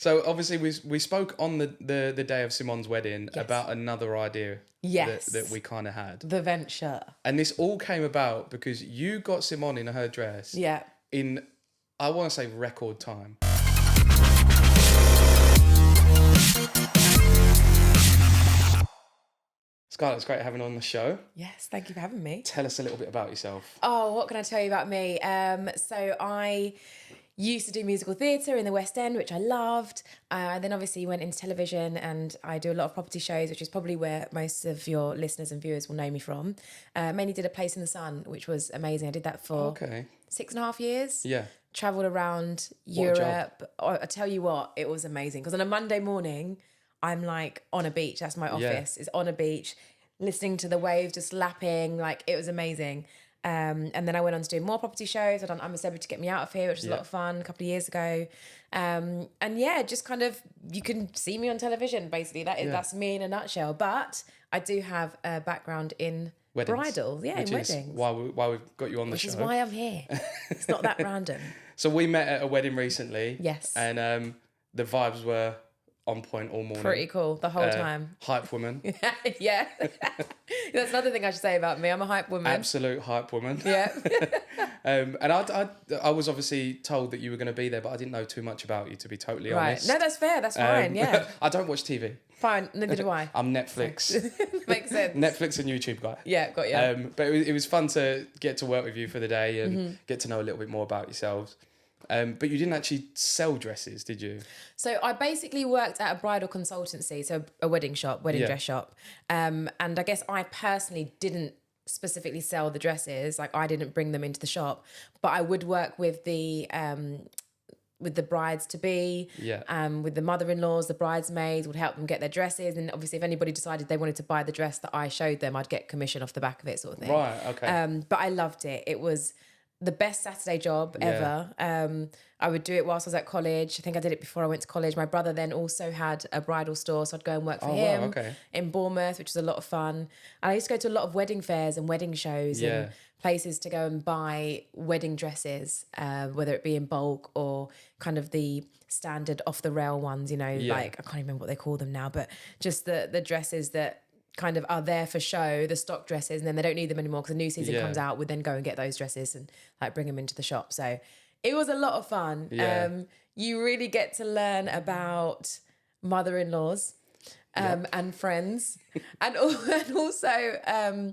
So obviously we spoke on the day of Simone's wedding Yes. about another idea Yes. that we kind of had. The venture. And this all came about because you got Simone in her dress Yeah. in, I want to say, record time. Scarlette, it's great having you on the show. Yes, thank you for having me. Tell us a little bit about yourself. Oh, what can I tell you about me? So I used to do musical theatre in the West End, which I loved. Then obviously went into television, and I do a lot of property shows, which is probably where most of your listeners and viewers will know me from. Mainly did A Place in the Sun, which was amazing. I did that for 6.5 years. Yeah. Travelled around Europe. I tell you what, it was amazing. Because on a Monday morning, I'm like on a beach. That's my office. It's on a beach, listening to the waves just lapping. Like, it was amazing. And then I went on to do more property shows. I've done I'm a Celeb to Get Me Out of Here, which was a lot of fun a couple of years ago. And yeah, just kind of, you can see me on television, basically. That's me in a nutshell. But I do have a background in Weddings. Bridal. Yeah, in weddings. Why we've got you on the show. Which is why I'm here. It's not that random. So we met at a wedding recently. Yes. And the vibes were on point all morning. Pretty cool the whole time. Hype woman. Yeah. That's another thing I should say about me. I'm a hype woman. Absolute hype woman. Yeah. And I was obviously told that you were going to be there, but I didn't know too much about you, to be totally honest. No, that's fair. That's fine. Yeah. I don't watch TV. Fine. Neither do I. I'm Netflix. Makes sense. Netflix and YouTube guy. Yeah, got you. But it was fun to get to work with you for the day and get to know a little bit more about yourselves. But you didn't actually sell dresses, did you? So I basically worked at a bridal consultancy, so a wedding dress shop. And I guess I personally didn't specifically sell the dresses. Like, I didn't bring them into the shop, but I would work with the brides to be, with the mother-in-laws, the bridesmaids, would help them get their dresses. And obviously if anybody decided they wanted to buy the dress that I showed them, I'd get commission off the back of it, sort of thing. Right, okay. But I loved it. It was the best Saturday job ever. I would do it whilst I was at college. I think I did it before I went to college. My brother then also had a bridal store, so I'd go and work for him in Bournemouth, which was a lot of fun. And I used to go to a lot of wedding fairs and wedding shows and places to go and buy wedding dresses, whether it be in bulk or kind of the standard off-the-rail ones, like, I can't even remember what they call them now, but just the dresses that kind of are there for show, the stock dresses, and then they don't need them anymore because the new season comes out. We'd then go and get those dresses and like bring them into the shop. So it was a lot of fun. You really get to learn about mother-in-laws and friends and also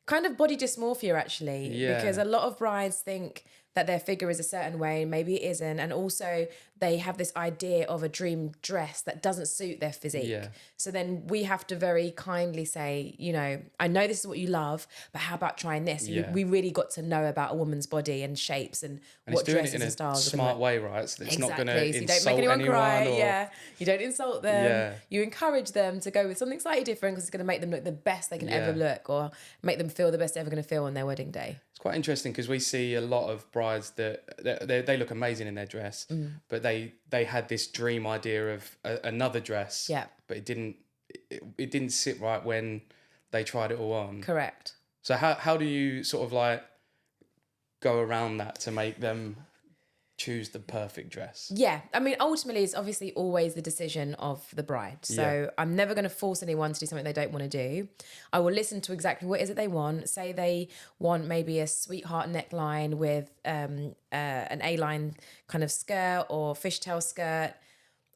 kind of body dysmorphia, actually, because a lot of brides think that their figure is a certain way, maybe it isn't. And also they have this idea of a dream dress that doesn't suit their physique. So then we have to very kindly say, I know this is what you love, but how about trying this? We really got to know about a woman's body and shapes and what dresses and styles. It's doing it in a smart way, right? So it's not going to insult you don't make anyone cry. Or... You don't insult them. You encourage them to go with something slightly different because it's going to make them look the best they can ever look, or make them feel the best they're ever going to feel on their wedding day. It's quite interesting because we see a lot of brides that they look amazing in their dress, but they had this dream idea of another dress, but it didn't sit right when they tried it all on. Correct. So how do you sort of like go around that to make them choose the perfect dress? Yeah, I mean, ultimately it's obviously always the decision of the bride. So I'm never going to force anyone to do something they don't want to do. I will listen to exactly what is it they want. Say they want maybe a sweetheart neckline with an A-line kind of skirt or fishtail skirt.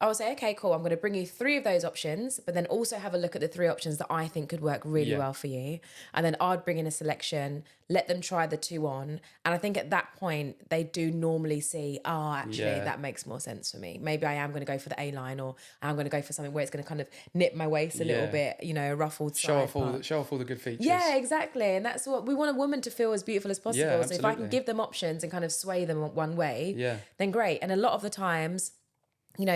I will say, okay, cool, I'm going to bring you 3 of those options, but then also have a look at the 3 options that I think could work really well for you. And then I'd bring in a selection, let them try the 2 on. And I think at that point, they do normally see, actually, that makes more sense for me. Maybe I am going to go for the A-line, or I'm going to go for something where it's going to kind of nip my waist a little bit, a ruffled show side off all the good features. Yeah, exactly. And that's what we want a woman to feel as beautiful as possible. Yeah, so if I can give them options and kind of sway them one way, then great. And a lot of the times,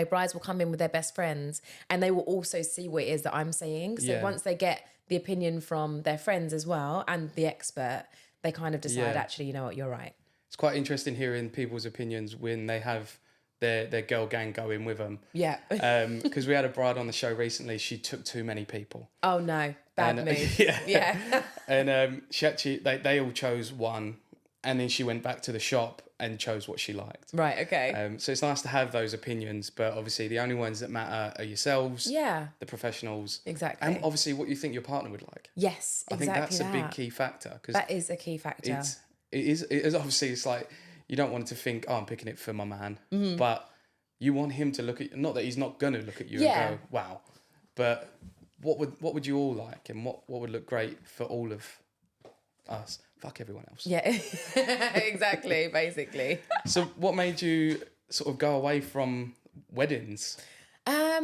brides will come in with their best friends and they will also see what it is that I'm saying. So once they get the opinion from their friends as well and the expert, they kind of decide, actually, you know what, you're right. It's quite interesting hearing people's opinions when they have their girl gang go in with them. Yeah. Because we had a bride on the show recently. She took too many people. Oh, no. Bad move. Yeah. And she actually, they all chose one. And then she went back to the shop and chose what she liked. Right, okay. So it's nice to have those opinions, but obviously the only ones that matter are yourselves, the professionals. Exactly. And obviously what you think your partner would like. Yes, exactly. I think that's a big key factor. That is a key factor. It is obviously, it's like, you don't want to think, oh, I'm picking it for my man, but you want him to look at, not that he's not going to look at you and go, wow, but what would you all like, and what would look great for all of us? Fuck everyone else. Yeah, exactly, basically. So what made you sort of go away from weddings?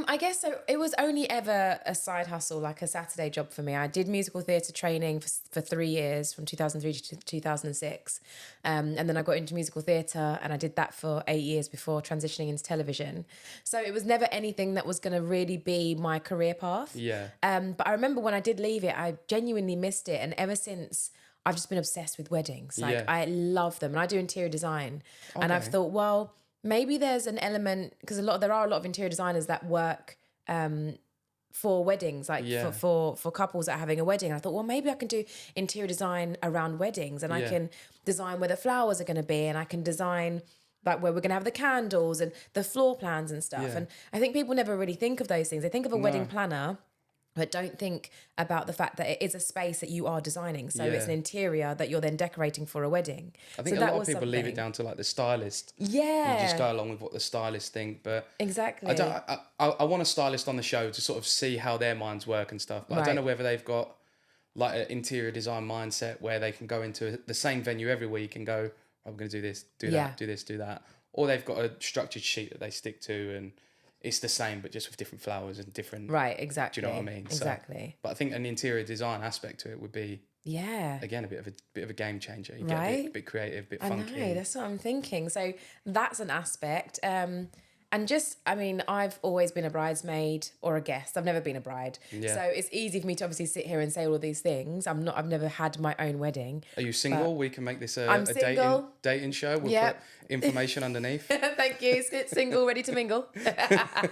I guess so. It was only ever a side hustle, like a Saturday job for me. I did musical theatre training for 3 years, from 2003 to 2006. And then I got into musical theatre, and I did that for 8 years before transitioning into television. So it was never anything that was going to really be my career path. Yeah. But I remember when I did leave it, I genuinely missed it. And ever since, I've just been obsessed with weddings. Like, I love them. And I do interior design. Okay. And I've thought, well, maybe there's an element, because there are a lot of interior designers that work for weddings, like for couples that are having a wedding. And I thought, well, maybe I can do interior design around weddings, and I can design where the flowers are going to be, and I can design like where we're going to have the candles and the floor plans and stuff. And I think people never really think of those things. They think of a wedding planner, but don't think about the fact that it is a space that you are designing. So it's an interior that you're then decorating for a wedding. I think a lot of people leave it down to like the stylist. Yeah. You just go along with what the stylists think. But exactly. I want a stylist on the show to sort of see how their minds work and stuff. But I don't know whether they've got like an interior design mindset where they can go into the same venue every week and go, I'm going to do this, do that, do this, do that. Or they've got a structured sheet that they stick to, and it's the same, but just with different flowers and different... Right, exactly. Do you know what I mean? Exactly. So, but I think an interior design aspect to it would be... Again, a bit of a game changer. You get a bit creative, a bit funky. I know, that's what I'm thinking. So that's an aspect. And just, I mean, I've always been a bridesmaid or a guest. I've never been a bride. Yeah. So it's easy for me to obviously sit here and say all of these things. I've never had my own wedding. Are you single? We can make this a dating show. We'll put information underneath. Thank you. Single, ready to mingle. And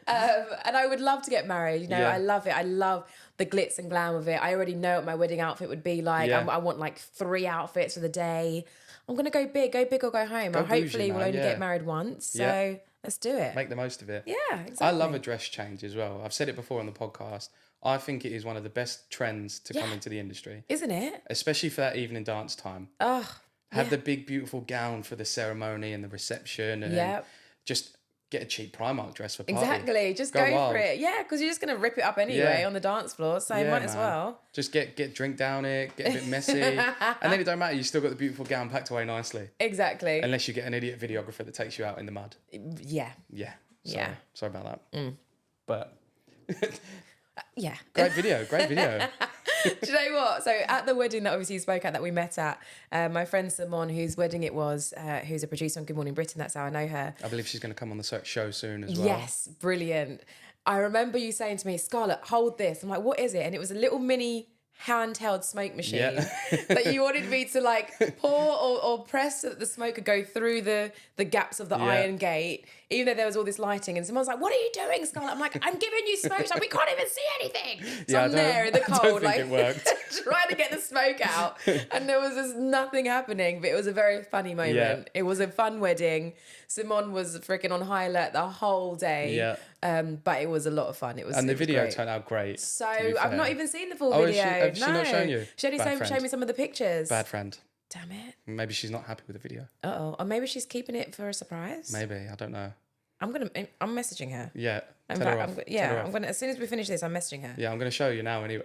I would love to get married. You know, I love it. I love the glitz and glam of it. I already know what my wedding outfit would be like. Yeah. I want like 3 outfits for the day. I'm going to go big or go home. Hopefully we'll only get married once. So let's do it. Make the most of it. Yeah, exactly. I love a dress change as well. I've said it before on the podcast. I think it is one of the best trends to come into the industry. Isn't it? Especially for that evening dance time. Have the big, beautiful gown for the ceremony and the reception. And then just get a cheap Primark dress for party. Exactly. Just go for it. Yeah, because you're just going to rip it up anyway on the dance floor. So might as well. Just get drink down it, get a bit messy. And then it don't matter. You still got the beautiful gown packed away nicely. Exactly. Unless you get an idiot videographer that takes you out in the mud. Yeah. Sorry about that. But... Great video. Do you know what? So at the wedding that obviously you spoke at, that we met at, my friend Simone, whose wedding it was, who's a producer on Good Morning Britain, that's how I know her. I believe she's going to come on the show soon as well. Yes, brilliant. I remember you saying to me, Scarlette, hold this. I'm like, what is it? And it was a little mini handheld smoke machine that you wanted me to like pour or press so that the smoke could go through the gaps of the iron gate, even though there was all this lighting. And someone's like, what are you doing, Scarlette? I'm like, I'm giving you smoke. She's like, we can't even see anything. So I'm there in the cold, like trying to get the smoke out. And there was just nothing happening, but it was a very funny moment. Yeah. It was a fun wedding. Simone was freaking on high alert the whole day. Yeah. But it was a lot of fun. The video turned out great. So I've not even seen the full video. Has she not shown you? She only showed me some of the pictures. Bad friend. Damn it. Maybe she's not happy with the video. Or maybe she's keeping it for a surprise. Maybe, I don't know. I'm messaging her. Yeah. I'm gonna, as soon as we finish this, I'm messaging her. Yeah, I'm gonna show you now anyway.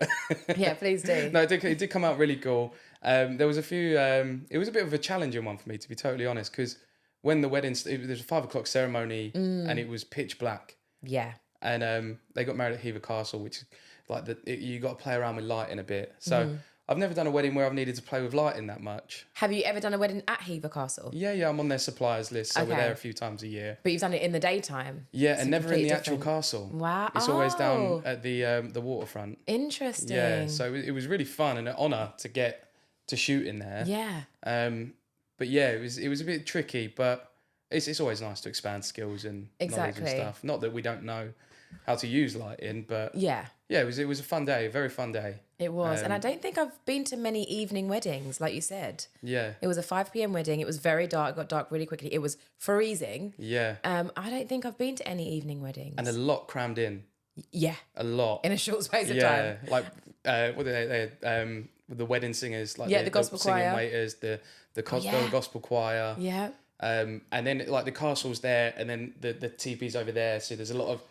Yeah, please do. No, it did come out really cool. There was a few. It was a bit of a challenging one for me, to be totally honest, because when the wedding, there was a 5 o'clock ceremony and it was pitch black. Yeah. And they got married at Hever Castle, which like you got to play around with lighting a bit. So I've never done a wedding where I've needed to play with lighting that much. Have you ever done a wedding at Hever Castle? Yeah, I'm on their suppliers list, so we're there a few times a year. But you've done it in the daytime? Yeah, and never in the actual castle. Wow. It's always down at the waterfront. Interesting. Yeah, so it was really fun and an honour to get to shoot in there. Yeah. But yeah, it was a bit tricky, but it's always nice to expand skills and knowledge and stuff. Not that we don't know how to use lighting, but yeah, it was a fun day, a very fun day. It was, and I don't think I've been to many evening weddings, like you said. Yeah, it was a 5 p.m. wedding. It was very dark. It got dark really quickly. It was freezing. Yeah. I don't think I've been to any evening weddings. And a lot crammed in. Yeah. A lot in a short space of time. Yeah, like what are they? The wedding singers, like the gospel choir, singing waiters, the gospel choir. Yeah. And then like the castle's there, and then the teepee's over there. So there's a lot of.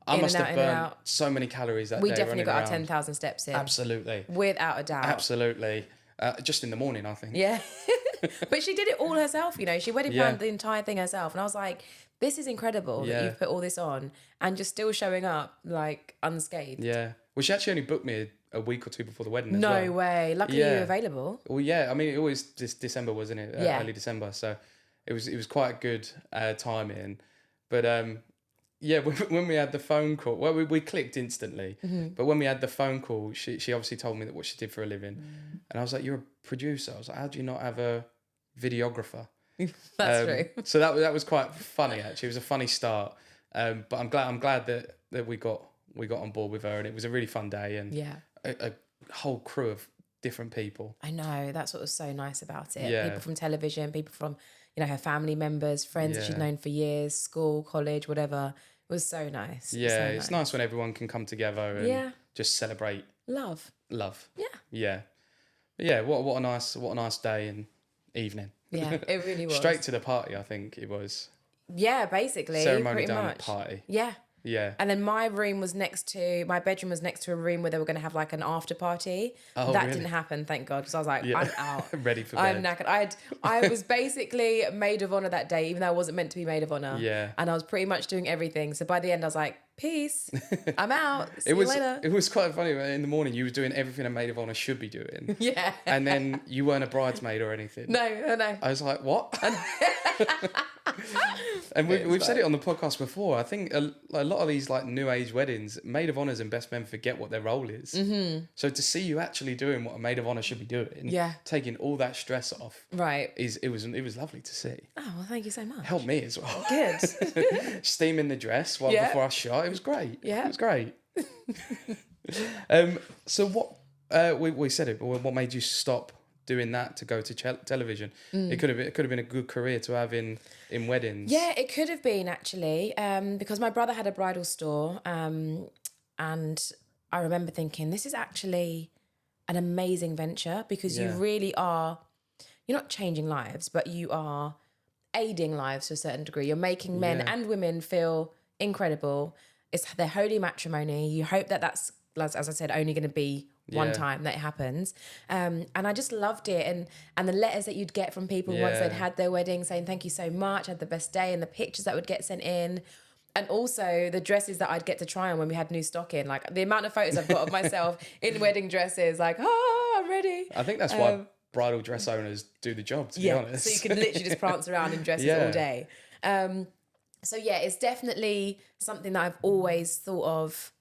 I must have burned so many calories that day. We definitely got our 10,000 steps in. Absolutely. Without a doubt. Absolutely. Just in the morning, I think. Yeah. But she did it all herself, you know. She wedding planned the entire thing herself. And I was like, this is incredible that you've put all this on and just still showing up, like, unscathed. Yeah. Well, she actually only booked me a week or two before the wedding as well. No No way. Luckily you were available. Well, yeah. I mean, it was December, wasn't it? Early December. So it was quite good timing. But when we had the phone call, well, we clicked instantly. Mm-hmm. But when we had the phone call, she obviously told me that what she did for a living. Mm. And I was like, you're a producer. I was like, how do you not have a videographer? That's true. So that was quite funny, actually. It was a funny start. But I'm glad that we got on board with her, and it was a really fun day, and a whole crew of different people. I know, that's what was so nice about it. Yeah. People from television, people from, you know, her family members, friends that she'd known for years, school, college, whatever. It was so nice. Yeah, it's nice when everyone can come together and just celebrate love. Yeah. Yeah. But yeah, what a nice day and evening. Yeah, it really was. Straight to the party, I think it was. Yeah, basically. Ceremony done, party. Yeah. Yeah. And then my bedroom was next to a room where they were going to have like an after party. Oh, that really? didn't happen, thank God, because I was like, I'm out. Ready for bed. I'm knackered. I was basically maid of honor that day, even though I wasn't meant to be maid of honor. Yeah. And I was pretty much doing everything. So by the end, I was like, peace, I'm out. See you later. It was quite funny. In the morning, you was doing everything a maid of honor should be doing. Yeah. And then you weren't a bridesmaid or anything. No. I was like, what? And we've said it on the podcast before. I think a lot of these like new age weddings, maid of honors and best men forget what their role is. Mm-hmm. So to see you actually doing what a maid of honor should be doing, taking all that stress off, right? It was lovely to see. Oh well, thank you so much. Helped me as well. Good. Steaming the dress before I shot. It was great. Yeah, it was great. So what we said it, but what made you stop doing that to go to television? It could have been a good career to have in weddings. Yeah, it could have been actually, because my brother had a bridal store, and I remember thinking this is actually an amazing venture, because you really are, you're not changing lives, but you are aiding lives to a certain degree. You're making men and women feel incredible. It's their holy matrimony. You hope that that's, as I said, only going to be one time that it happens. And I just loved it. And the letters that you'd get from people once they'd had their wedding saying, thank you so much, I had the best day, and the pictures that would get sent in. And also the dresses that I'd get to try on when we had new stock in. Like the amount of photos I've got of myself in wedding dresses, like, I'm ready. I think that's why bridal dress owners do the job, to be honest. So you can literally just prance around in dresses all day. So yeah, it's definitely something that I've always thought of,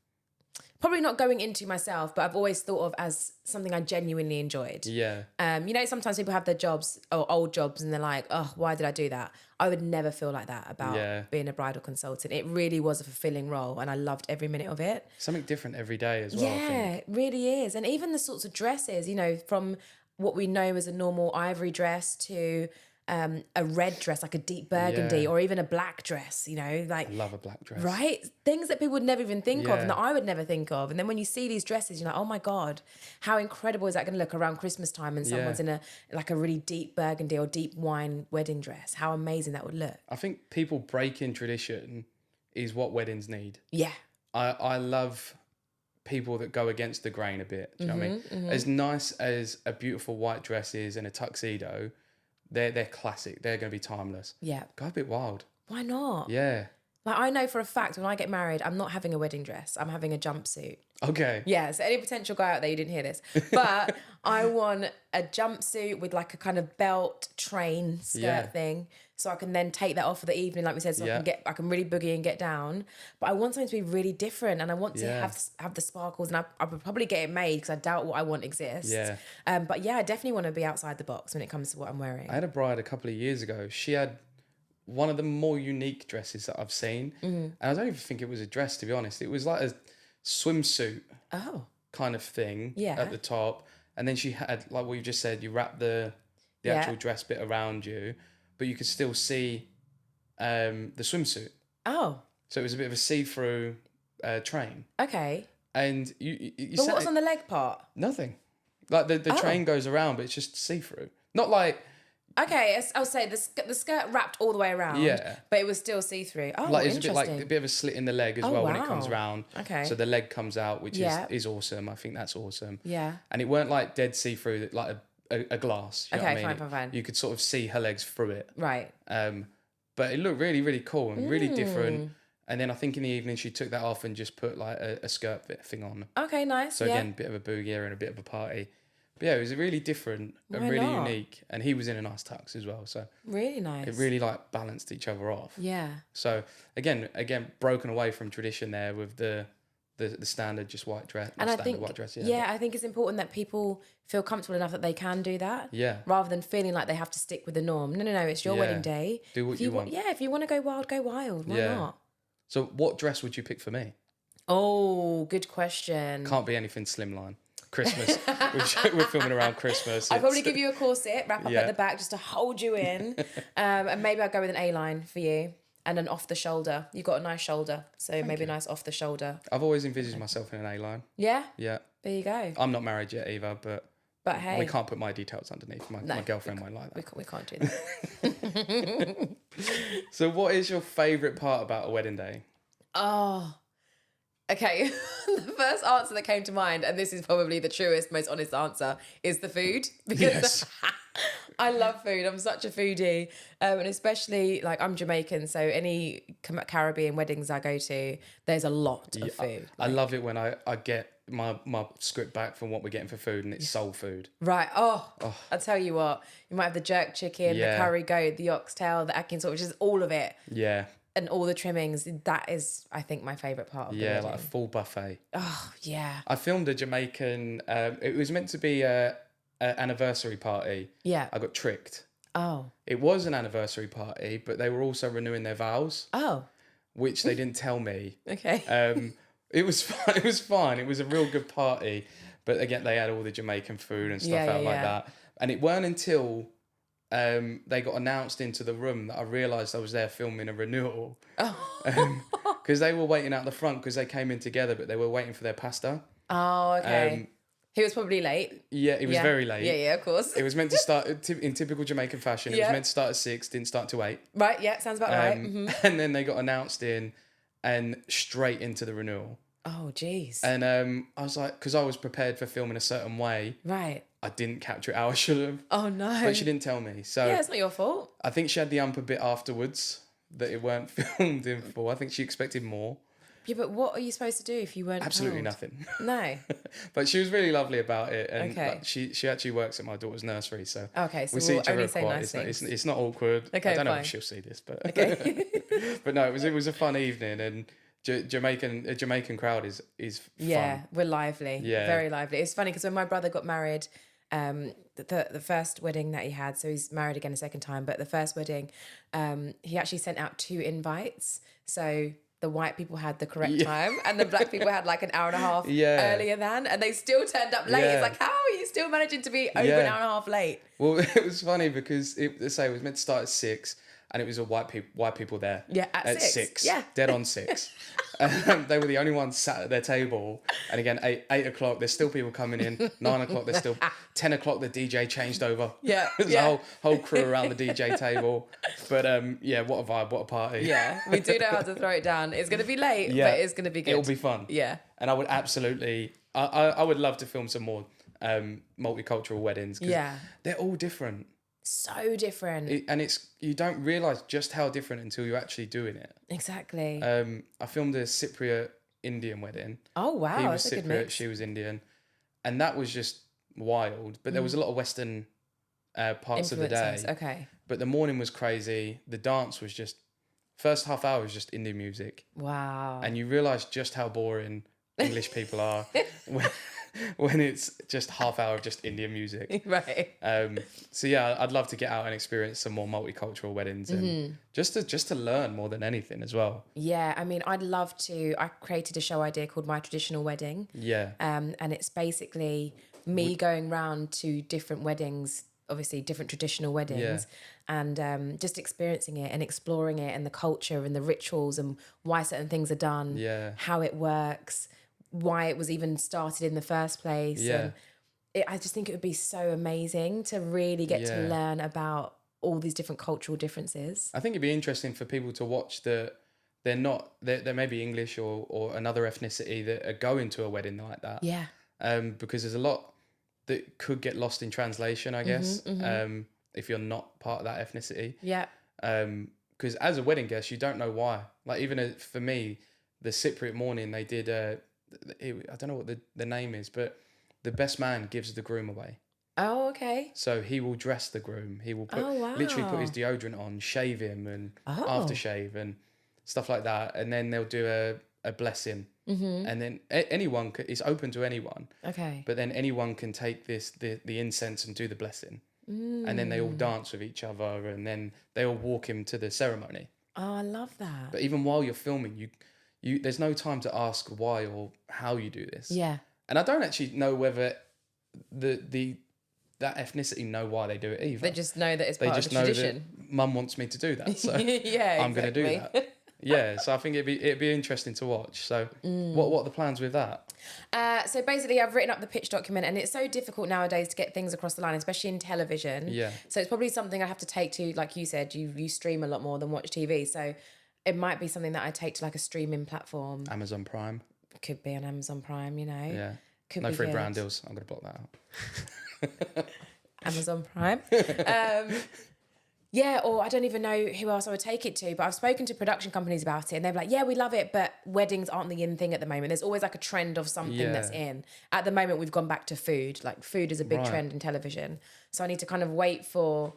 probably not going into myself, but I've always thought of as something I genuinely enjoyed. Yeah. You know, sometimes people have their jobs or old jobs and they're like, oh, why did I do that? I would never feel like that about being a bridal consultant. It really was a fulfilling role and I loved every minute of it. Something different every day as well. Yeah, I think. It really is. And even the sorts of dresses, you know, from what we know as a normal ivory dress to a red dress, like a deep burgundy, or even a black dress, you know, like... I love a black dress. Right? Things that people would never even think of and that I would never think of. And then when you see these dresses, you're like, oh my God, how incredible is that going to look around Christmas time and someone's in a really deep burgundy or deep wine wedding dress? How amazing that would look. I think people breaking tradition is what weddings need. Yeah. I love people that go against the grain a bit. Do you know what I mean? Mm-hmm. As nice as a beautiful white dress is and a tuxedo... They're classic. They're going to be timeless. Yeah. Go a bit wild. Why not? Yeah. Like I know for a fact when I get married, I'm not having a wedding dress. I'm having a jumpsuit. Okay. Yeah. So any potential guy out there, you didn't hear this, but I want a jumpsuit with like a kind of belt train skirt thing. So I can then take that off for the evening, like we said, so I can really boogie and get down. But I want something to be really different, and I want to have the sparkles, and I would probably get it made because I doubt what I want exists. Yeah. But yeah, I definitely want to be outside the box when it comes to what I'm wearing. I had a bride a couple of years ago. She had one of the more unique dresses that I've seen. And I don't even think it was a dress, to be honest. It was like a swimsuit kind of thing at the top. And then she had, like what you just said, you wrap the actual dress bit around you, but you could still see the swimsuit. Oh. So it was a bit of a see-through train. Okay. And you but what's on the leg part? Nothing. Like the train goes around, but it's just see-through. Not like... Okay, I'll say the skirt wrapped all the way around. Yeah. But it was still see-through. Oh, like, it's a bit of a slit in the leg as well when it comes round. Okay. So the leg comes out, which is awesome. I think that's awesome. Yeah. And it weren't like dead see-through, like a glass. You know what I mean? Fine. You could sort of see her legs through it. Right. But it looked really, really cool and really different. And then I think in the evening she took that off and just put like a skirt thing on. Okay, nice. So again, a bit of a boogie and a bit of a party. But yeah, it was really different and really unique. And he was in a nice tux as well. So really nice. It really like balanced each other off. Yeah. So again, broken away from tradition there with the standard just white dress. And I think, white dress, I think it's important that people feel comfortable enough that they can do that. Yeah. Rather than feeling like they have to stick with the norm. No, it's your wedding day. Do what you want. Yeah, if you want to go wild, go wild. Why not? So what dress would you pick for me? Oh, good question. Can't be anything slimline. Christmas. We're filming around Christmas. I'd probably give you a corset, wrap up at the back just to hold you in. And maybe I'd go with an A-line for you and an off the shoulder. You've got a nice shoulder, so maybe a nice off the shoulder. I've always envisaged myself in an A-line. Yeah? Yeah. There you go. I'm not married yet either, but hey. We can't put my details underneath. My girlfriend won't like that. We can't do that. So what is your favourite part about a wedding day? Oh, okay. The first answer that came to mind, and this is probably the truest, most honest answer, is the food. Because I love food. I'm such a foodie. And especially, like, I'm Jamaican, so any Caribbean weddings I go to, there's a lot of food. I love it when I get my script back from what we're getting for food and it's soul food. Right. Oh, I'll tell you what. You might have the jerk chicken, the curry goat, the oxtail, the ackee sauce, which is all of it. Yeah. And all the trimmings, that is, I think, my favourite part of the wedding. Like a full buffet. Oh, yeah. I filmed a Jamaican, it was meant to be an anniversary party. Yeah. I got tricked. Oh. It was an anniversary party, but they were also renewing their vows. Oh. Which they didn't tell me. Okay. It was fun. It was fun. It was a real good party. But again, they had all the Jamaican food and stuff like that. And it weren't until... they got announced into the room that I realised I was there filming a renewal. Because they were waiting out the front because they came in together, but they were waiting for their pasta. Oh, okay. He was probably late. Yeah, he was very late. Yeah, of course. It was meant to start in typical Jamaican fashion. It was meant to start at 6, didn't start till 8. Right, yeah, sounds about right. Mm-hmm. And then they got announced in and straight into the renewal. Oh, jeez. And I was like, because I was prepared for filming a certain way. Right. I didn't capture it how I should have. Oh, no. But she didn't tell me. So yeah, it's not your fault. I think she had the ump a bit afterwards that it weren't filmed in full. I think she expected more. Yeah, but what are you supposed to do if you weren't Absolutely told? Nothing. No. But she was really lovely about it. And like, she actually works at my daughter's nursery. So okay, so we see each other only say quite. Nice things. It's not awkward. Okay, I don't know fine. if she'll see this, but okay. But no, it was a fun evening, and Jamaican crowd is fun. Yeah, we're lively. Yeah, very lively. It's funny because when my brother got married, the first wedding that he had, so he's married again a second time, but the first wedding, he actually sent out 2 invites. So the white people had the correct time and the black people had like an hour and a half earlier than, and they still turned up late. It's like, how are you still managing to be over an hour and a half late? Well, it was funny because it was meant to start at 6. And it was all white people there. Yeah, at 6. Yeah. Dead on 6. They were the only ones sat at their table. And again, 8 o'clock, there's still people coming in. 9 o'clock, there's still... 10 o'clock, the DJ changed over. Yeah. There's a whole crew around the DJ table. But what a vibe, what a party. Yeah, we do know how to throw it down. It's going to be late, but it's going to be good. It'll be fun. Yeah. And I would absolutely... I would love to film some more multicultural weddings. Because they're all different. So different. You don't realise just how different until you're actually doing it. Exactly. I filmed a Cypriot Indian wedding. Oh, wow. He was that's Cypriot, a good mix. she was Indian. And that was just wild. But there was a lot of Western parts of the day. Okay. But the morning was crazy. The dance was just... First half hour was just Indian music. Wow. And you realise just how boring English people are when it's just half hour of just Indian music. Right. So yeah, I'd love to get out and experience some more multicultural weddings and just to learn more than anything as well. Yeah, I mean, I'd love to. I created a show idea called My Traditional Wedding. Yeah. And it's basically me going round to different weddings, obviously different traditional weddings, and just experiencing it and exploring it and the culture and the rituals and why certain things are done, how it works, why it was even started in the first place. Yeah. And I just think it would be so amazing to really get to learn about all these different cultural differences. I think it'd be interesting for people to watch that they're may be English or another ethnicity that are going to a wedding like that. Yeah. Because there's a lot that could get lost in translation, I guess, if you're not part of that ethnicity. Yeah. Because as a wedding guest, you don't know why. Like even for me, the Cypriot morning, they did, I don't know what the name is, but the best man gives the groom away. Oh, okay. So he will dress the groom. He will literally put his deodorant on, shave him and aftershave and stuff like that. And then they'll do a blessing. And then anyone, it's open to anyone. Okay. But then anyone can take the incense and do the blessing. And then they all dance with each other and then they all walk him to the ceremony. Oh, I love that. But even while you're filming, you there's no time to ask why or how you do this. Yeah. And I don't actually know whether that ethnicity know why they do it either. They just know that it's part of the tradition. They just know that mum wants me to do that, so yeah, I'm going to do that. Yeah, so I think it'd be interesting to watch. So what are the plans with that? So basically I've written up the pitch document and it's so difficult nowadays to get things across the line, especially in television. Yeah. So it's probably something I have to take to, like you said, you stream a lot more than watch TV. So it might be something that I take to like a streaming platform. Amazon Prime. Could be on Amazon Prime, you know. Yeah. Could no be free good. brand deals. I'm going to block that out. Amazon Prime. Yeah, or I don't even know who else I would take it to, but I've spoken to production companies about it and they're like, yeah, we love it, but weddings aren't the in thing at the moment. There's always like a trend of something that's in. At the moment, we've gone back to food. Like food is a big trend in television. So I need to kind of wait for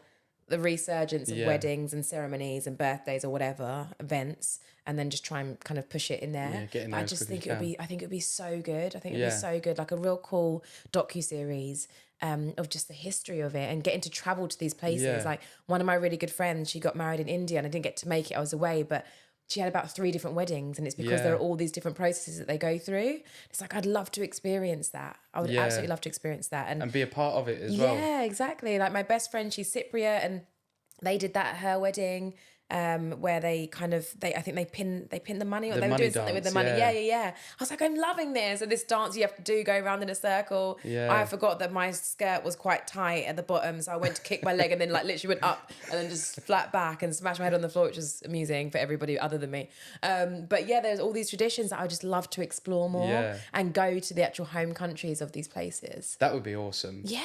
the resurgence of weddings and ceremonies and birthdays or whatever, events, and then just try and kind of push it in there. Yeah, I just think I think it would be so good. I think it would be so good. Like a real cool docuseries of just the history of it and getting to travel to these places. Yeah. Like one of my really good friends, she got married in India and I didn't get to make it. I was away, but she had about 3 different weddings and it's because there are all these different processes that they go through. It's like, I'd love to experience that. I would absolutely love to experience that. And be a part of it as well. Yeah, exactly. Like my best friend, she's Cypriot and they did that at her wedding. Where I think they pin the money, or they were doing something with the money. Yeah. I was like, I'm loving this. And this dance you have to do, go around in a circle. Yeah. I forgot that my skirt was quite tight at the bottom, so I went to kick my leg and then like literally went up and then just flat back and smashed my head on the floor, which was amusing for everybody other than me. But yeah, there's all these traditions that I just love to explore more and go to the actual home countries of these places. That would be awesome. Yeah.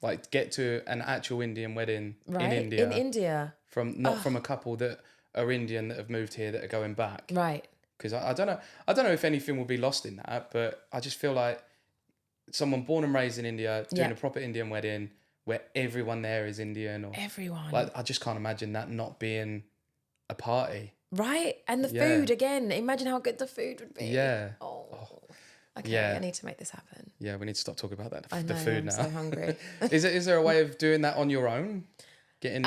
Like get to an actual Indian wedding in India. In India. From a couple that are Indian that have moved here that are going back. Right. Because I don't know if anything will be lost in that, but I just feel like someone born and raised in India doing a proper Indian wedding where everyone there is Indian or everyone. Like I just can't imagine that not being a party. Right. And the food again. Imagine how good the food would be. Yeah. Okay, I need to make this happen. Yeah, we need to stop talking about that. I know, the food I'm now. so hungry. Is there a way of doing that on your own? Getting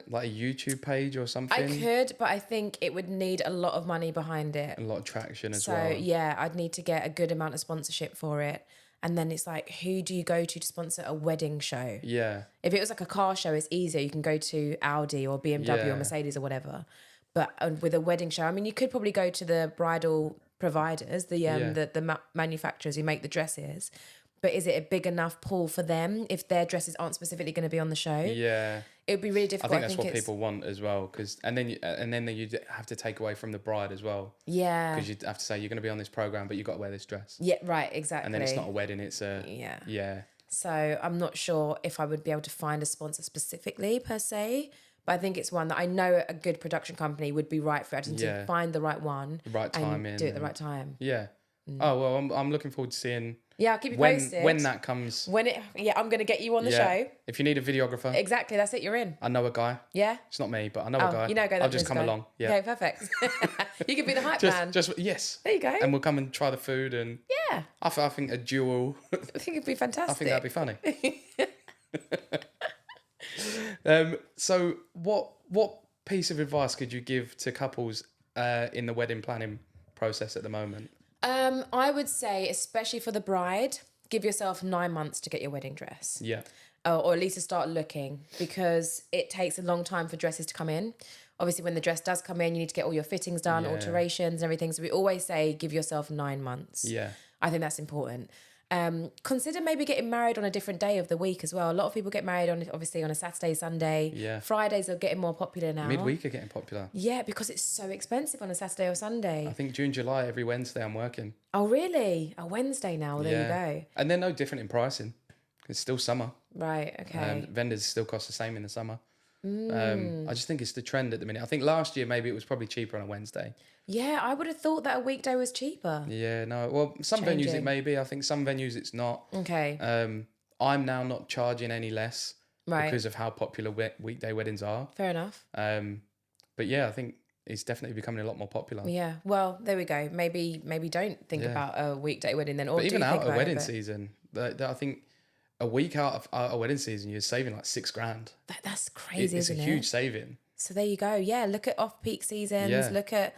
like a YouTube page or something? I could, but I think it would need a lot of money behind it. A lot of traction as well. So yeah, I'd need to get a good amount of sponsorship for it. And then it's like, who do you go to sponsor a wedding show? Yeah. If it was like a car show, it's easier. You can go to Audi or BMW or Mercedes or whatever. But with a wedding show, I mean, you could probably go to the bridal providers, the manufacturers who make the dresses. But is it a big enough pool for them if their dresses aren't specifically going to be on the show? Yeah. It would be really difficult. I think that's what people want as well. And then you'd have to take away from the bride as well. Yeah. Because you'd have to say, you're going to be on this program, but you've got to wear this dress. Yeah, right, exactly. And then it's not a wedding, it's a... Yeah. Yeah. So I'm not sure if I would be able to find a sponsor specifically per se, but I think it's one that I know a good production company would be right for. I just need to find the right one. The right time and do it at the right time. Yeah. Oh, well, I'm looking forward to seeing... Yeah, I'll keep you posted. When that comes. I'm going to get you on the show. If you need a videographer. Exactly, that's it, you're in. I know a guy. Yeah? It's not me, but I know a guy. You know a guy that I'll just come along. Yeah. Okay, perfect. You could be the hype man. Yes. There you go. And we'll come and try the food and... Yeah. I think a duel... I think it'd be fantastic. I think that'd be funny. So what piece of advice could you give to couples in the wedding planning process at the moment? I would say, especially for the bride, give yourself 9 months to get your wedding dress. Yeah. Or at least to start looking, because it takes a long time for dresses to come in. Obviously, when the dress does come in, you need to get all your fittings done, alterations and everything. So we always say, give yourself 9 months. Yeah. I think that's important. Consider maybe getting married on a different day of the week as well. A lot of people get married on a Saturday, Sunday. Yeah. Fridays are getting more popular now. Midweek are getting popular. Yeah, because it's so expensive on a Saturday or Sunday. I think June, July, every Wednesday I'm working. Oh, really? A Wednesday now? Well, there you go. And they're no different in pricing. It's still summer. Right, okay. Vendors still cost the same in the summer. I just think it's the trend at the minute. I think last year maybe it was probably cheaper on a Wednesday. Yeah, I would have thought that a weekday was cheaper. Yeah, no. Well, some venues it may be. I think some venues it's not. Okay. I'm now not charging any less because of how popular weekday weddings are. Fair enough. But yeah, I think it's definitely becoming a lot more popular. Yeah. Well, there we go. Maybe don't think about a weekday wedding then. Or but even out of wedding season, I think a week out of a wedding season, you're saving like $6,000. That's crazy, isn't it? It's a huge saving. So there you go. Yeah, look at off-peak seasons. Look at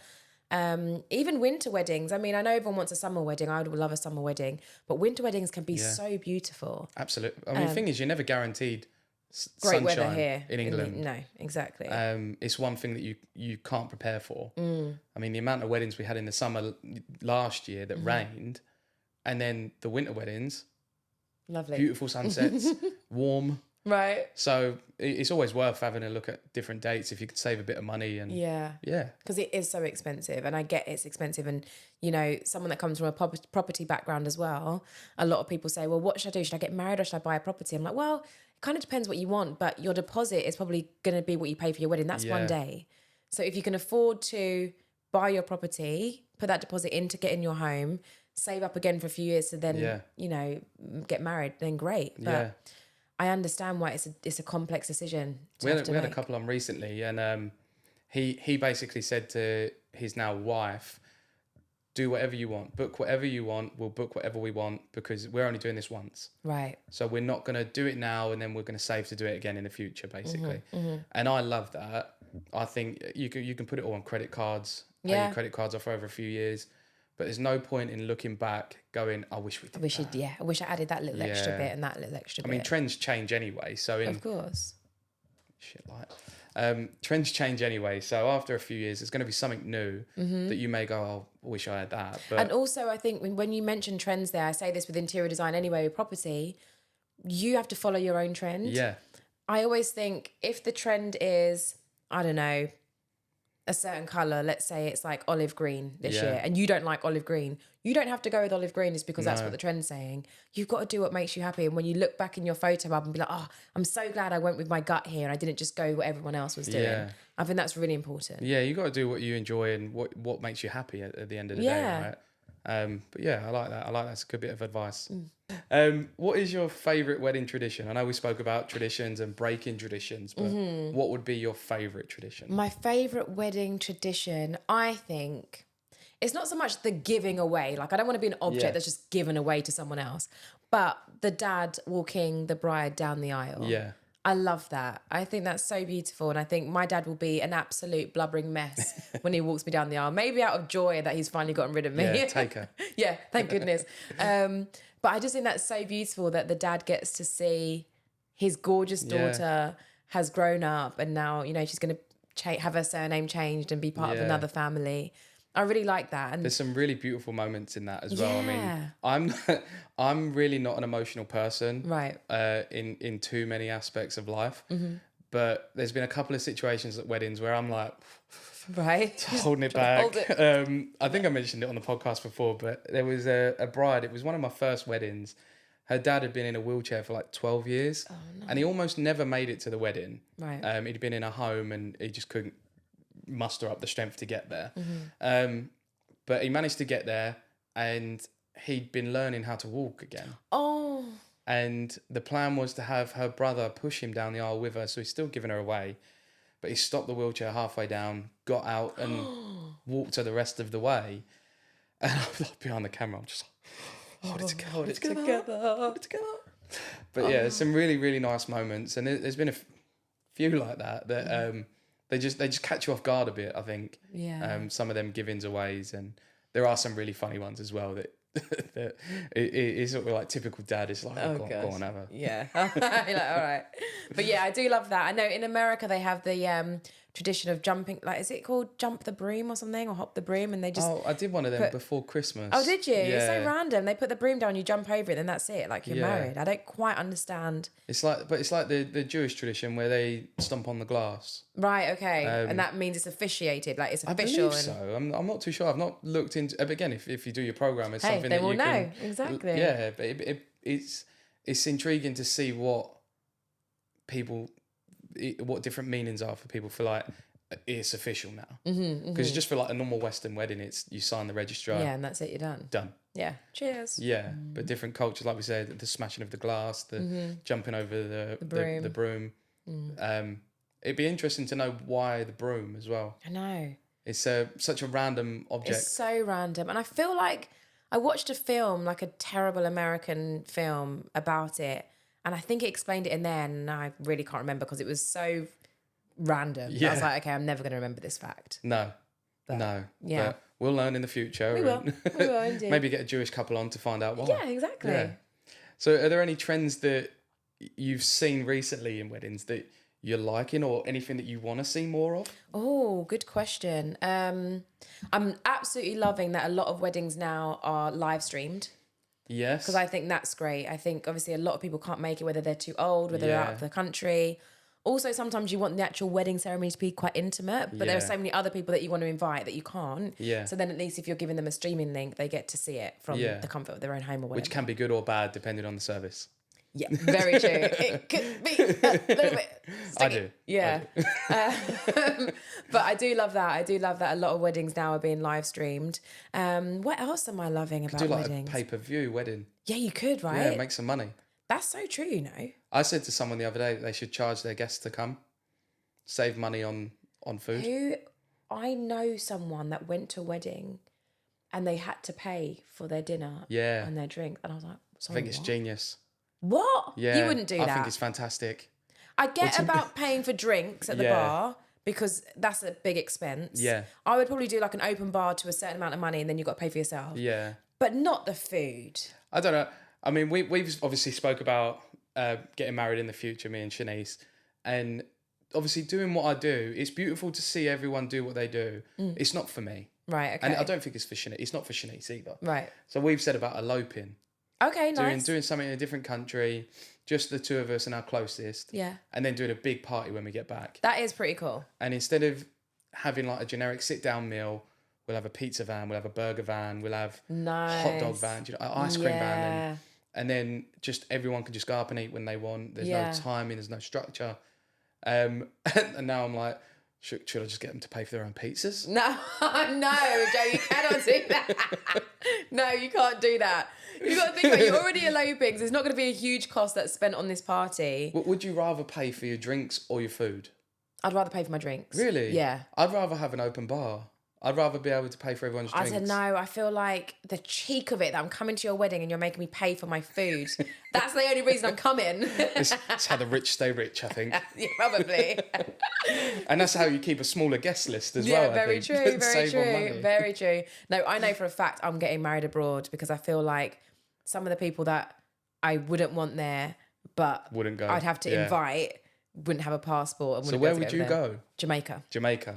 even winter weddings. I mean, I know everyone wants a summer wedding. I would love a summer wedding, but winter weddings can be so beautiful. Absolutely. I mean, the thing is, you're never guaranteed great sunshine weather here in England. No, exactly. It's one thing that you can't prepare for. I mean, the amount of weddings we had in the summer last year that rained, and then the winter weddings, lovely, beautiful sunsets, warm. Right. So it's always worth having a look at different dates if you could save a bit of money. And yeah, because it is so expensive, and I get it's expensive. And you know, someone that comes from a property background as well, a lot of people say, well, what should I do? Should I get married or should I buy a property? I'm like, well, it kind of depends what you want, but your deposit is probably going to be what you pay for your wedding. That's one day. So if you can afford to buy your property, put that deposit in to get in your home, save up again for a few years to then, you know, get married, then great. But I understand why it's a complex decision to have to make. We had a couple on recently, and he basically said to his now wife, do whatever you want, book whatever you want, we'll book whatever we want, because we're only doing this once. Right. So we're not going to do it now and then we're going to save to do it again in the future, basically. And I love that. I think you can put it all on credit cards, pay your credit cards off over a few years. But there's no point in looking back going, I wish we did that. I wish I added that little extra bit and that little extra bit. I mean, trends change anyway. So of course. Trends change anyway. So after a few years, there's going to be something new that you may go, oh, I wish I had that. But and also, I think when you mention trends there, I say this with interior design anyway, with property, you have to follow your own trend. Yeah. I always think if the trend is, I don't know, a certain colour, let's say it's like olive green this year, and you don't like olive green, you don't have to go with olive green just because that's what the trend's saying. You've got to do what makes you happy. And when you look back in your photo album and be like, oh, I'm so glad I went with my gut here and I didn't just go what everyone else was doing. Yeah. I think that's really important. Yeah, you got to do what you enjoy and what makes you happy at the end of the day, right? But yeah, I like that. That's a good bit of advice. What is your favourite wedding tradition? I know we spoke about traditions and breaking traditions, but what would be your favourite tradition? My favourite wedding tradition, I think, it's not so much the giving away. Like, I don't want to be an object that's just given away to someone else, but the dad walking the bride down the aisle. Yeah. I love that. I think that's so beautiful. And I think my dad will be an absolute blubbering mess when he walks me down the aisle. Maybe out of joy that he's finally gotten rid of me. Yeah, take her. Yeah, thank goodness. But I just think that's so beautiful that the dad gets to see his gorgeous daughter has grown up and now, you know, she's going to have her surname changed and be part of another family. I really like that. And there's some really beautiful moments in that as well. I mean, I'm really not an emotional person, right? In too many aspects of life, but there's been a couple of situations at weddings where I'm like, right, holding it back. I think I mentioned it on the podcast before, but there was a bride. It was one of my first weddings. Her dad had been in a wheelchair for like 12 years, and he almost never made it to the wedding. Right. He'd been in a home and he just couldn't muster up the strength to get there. But he managed to get there, and he'd been learning how to walk again. Oh. And the plan was to have her brother push him down the aisle with her, so he's still giving her away. But he stopped the wheelchair halfway down, got out and walked her the rest of the way. And I was like behind the camera, I'm just like, hold it together. But yeah, some really, really nice moments. And there's been a few like that they just catch you off guard a bit, I think. Yeah. Some of them give-ins aways, and there are some really funny ones as well that it's sort of like typical dad. It's like, go on, have a... Yeah. You're like, all right. But yeah, I do love that. I know in America they have the tradition of jumping, like, is it called jump the broom or something, or hop the broom? And they just... Oh, I did one of them before Christmas. Oh, did you? Yeah. It's so random. They put the broom down, you jump over it, and that's it. Like, you're married. I don't quite understand. It's like the Jewish tradition where they stomp on the glass. Right, okay. And that means it's officiated, like it's official. I believe so. I'm not too sure. I've not looked into... But again, if you do your program, it's something they that will you know. can... Exactly. Yeah, but it's intriguing to see what different meanings are for people. For like, it's official now. Because just for like a normal Western wedding, it's you sign the registrar. Yeah, and that's it. You're done. Done. Yeah. Cheers. Yeah, but different cultures, like we said, the smashing of the glass, the jumping over the broom. It'd be interesting to know why the broom as well. I know. It's such a random object. It's so random. And I feel like I watched a film, like a terrible American film about it. And I think it explained it in there. And I really can't remember because it was so random. Yeah. I was like, okay, I'm never going to remember this fact. No. Yeah. But we'll learn in the future. We will indeed. Maybe get a Jewish couple on to find out why. Yeah, exactly. Yeah. So are there any trends that you've seen recently in weddings that you're liking, or anything that you want to see more of? Oh, good question. I'm absolutely loving that a lot of weddings now are live streamed. Yes. Because I think that's great. I think obviously a lot of people can't make it, whether they're too old, whether they're out of the country. Also, sometimes you want the actual wedding ceremony to be quite intimate, but there are so many other people that you want to invite that you can't. Yeah. So then at least if you're giving them a streaming link, they get to see it from the comfort of their own home or whatever. Which can be good or bad depending on the service. Yeah, very true. It could be a little bit sticky. I do. Yeah. But I do love that. I do love that a lot of weddings now are being live streamed. What else am I loving about weddings? Do like a pay-per-view wedding. Yeah, you could, right? Yeah, make some money. That's so true, you know. I said to someone the other day that they should charge their guests to come. Save money on food. I know someone that went to a wedding and they had to pay for their dinner and their drink. And I was like, sorry, I think it's genius. What? Yeah. You wouldn't do that. I think it's fantastic. I get about paying for drinks at the bar because that's a big expense. Yeah. I would probably do like an open bar to a certain amount of money and then you've got to pay for yourself. Yeah. But not the food. I don't know. I mean, we've obviously spoke about getting married in the future, me and Shanice. And obviously doing what I do, it's beautiful to see everyone do what they do. It's not for me. Right, okay. And I don't think it's for Shanice. It's not for Shanice either. Right. So we've said about eloping. Okay, nice. Doing something in a different country, just the two of us and our closest. Yeah. And then doing a big party when we get back. That is pretty cool. And instead of having like a generic sit-down meal, we'll have a pizza van, we'll have a burger van, we'll have hot dog van, ice cream van. And then just everyone can just go up and eat when they want. There's no timing, there's no structure. And now I'm like, should I just get them to pay for their own pizzas? No, Joe, you cannot do that. No, you can't do that. You've got to think about it. You're already eloping, so there's not going to be a huge cost that's spent on this party. Would you rather pay for your drinks or your food? I'd rather pay for my drinks. Really? Yeah. I'd rather have an open bar. I'd rather be able to pay for everyone's drinks. I don't know. I feel like the cheek of it that I'm coming to your wedding and you're making me pay for my food. That's the only reason I'm coming. It's how the rich stay rich, I think. Yeah, probably. And that's how you keep a smaller guest list as well. Yeah, very true. Very true. No, I know for a fact I'm getting married abroad because I feel like some of the people that I wouldn't want there, but wouldn't go. I'd have to invite, wouldn't have a passport. And so where would you go? Jamaica.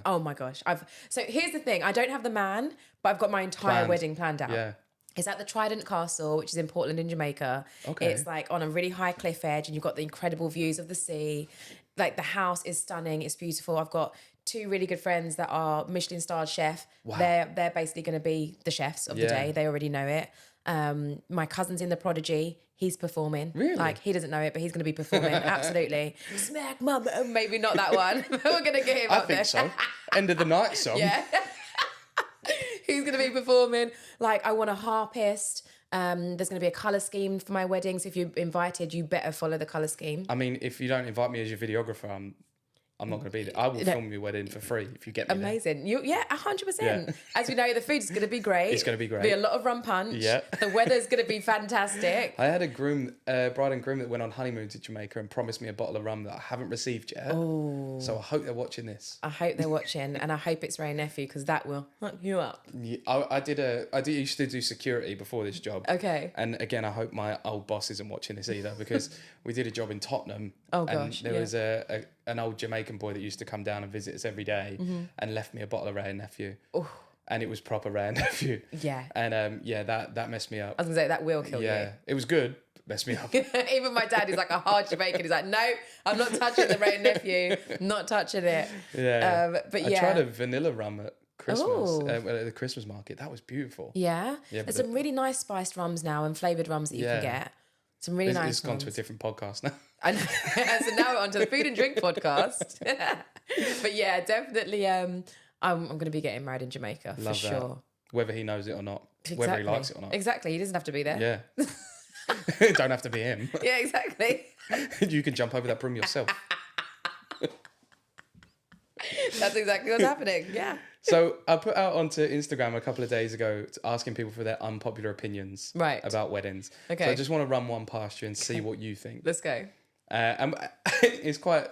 Oh my gosh. So here's the thing. I don't have the man, but I've got my entire wedding planned out. Yeah. It's at the Trident Castle, which is in Portland in Jamaica. Okay. It's like on a really high cliff edge and you've got the incredible views of the sea. Like the house is stunning. It's beautiful. I've got two really good friends that are Michelin starred chef. Wow. They're basically going to be the chefs of the day. They already know it. My cousin's in The Prodigy. He's performing. Really? Like, he doesn't know it, but he's going to be performing. Absolutely. Smack mum. Maybe not that one. We're going to get him up there. I think so. End of the night song. Yeah. who's going to be performing. Like, I want a harpist. There's going to be a colour scheme for my wedding. So if you're invited, you better follow the colour scheme. I mean, if you don't invite me as your videographer, I'm not going to be there. I will film your wedding for free if you get me Amazing. there. 100%. Yeah. As we know, the food's going to be great. It's going to be great. Be a lot of rum punch. Yeah. The weather's going to be fantastic. I had a bride and groom that went on honeymoon to Jamaica and promised me a bottle of rum that I haven't received yet. Oh. So I hope they're watching this. I hope they're watching, and I hope it's Ray and Nephew, because that will hook you up. Yeah, I used to do security before this job. Okay. And again, I hope my old boss isn't watching this either, because we did a job in Tottenham. Oh gosh. And there was an old Jamaican boy that used to come down and visit us every day and left me a bottle of Ray and Nephew. Ooh. And it was proper Ray and Nephew. Yeah. And that messed me up. I was gonna say that will kill you. Yeah, it was good. Messed me up. Even my dad is like a hard Jamaican. He's like, no, I'm not touching the Ray and Nephew. Not touching it. Yeah. But I tried a vanilla rum at Christmas at the Christmas market. That was beautiful. Yeah. There's some really nice spiced rums now and flavoured rums that you can get. Some really nice It's gone to a different podcast now. I know. So now we're on to the food and drink podcast. But yeah, definitely I'm going to be getting married in Jamaica. Love for that. sure. Whether he knows it or not. Exactly. Whether he likes it or not. Exactly. He doesn't have to be there. Yeah. It don't have to be him. Yeah, exactly. You can jump over that broom yourself. That's exactly what's happening. Yeah. So I put out onto Instagram a couple of days ago asking people for their unpopular opinions about weddings. Okay. So I just want to run one past you and see what you think. Let's go. And it's quite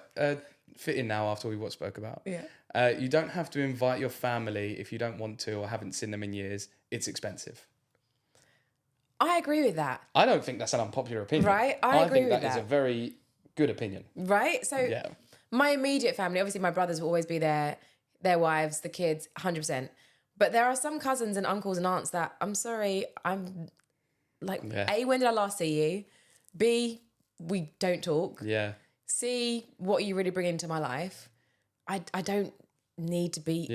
fitting now after what spoke about. Yeah. You don't have to invite your family if you don't want to or haven't seen them in years. It's expensive. I agree with that. I don't think that's an unpopular opinion. Right? I agree with that. I think that is a very good opinion. Right? So my immediate family, obviously my brothers will always be there, their wives, the kids, 100%. But there are some cousins and uncles and aunts that, I'm sorry, I'm like, A, when did I last see you? B, we don't talk. Yeah. C, what are you really bringing to my life? I don't need to be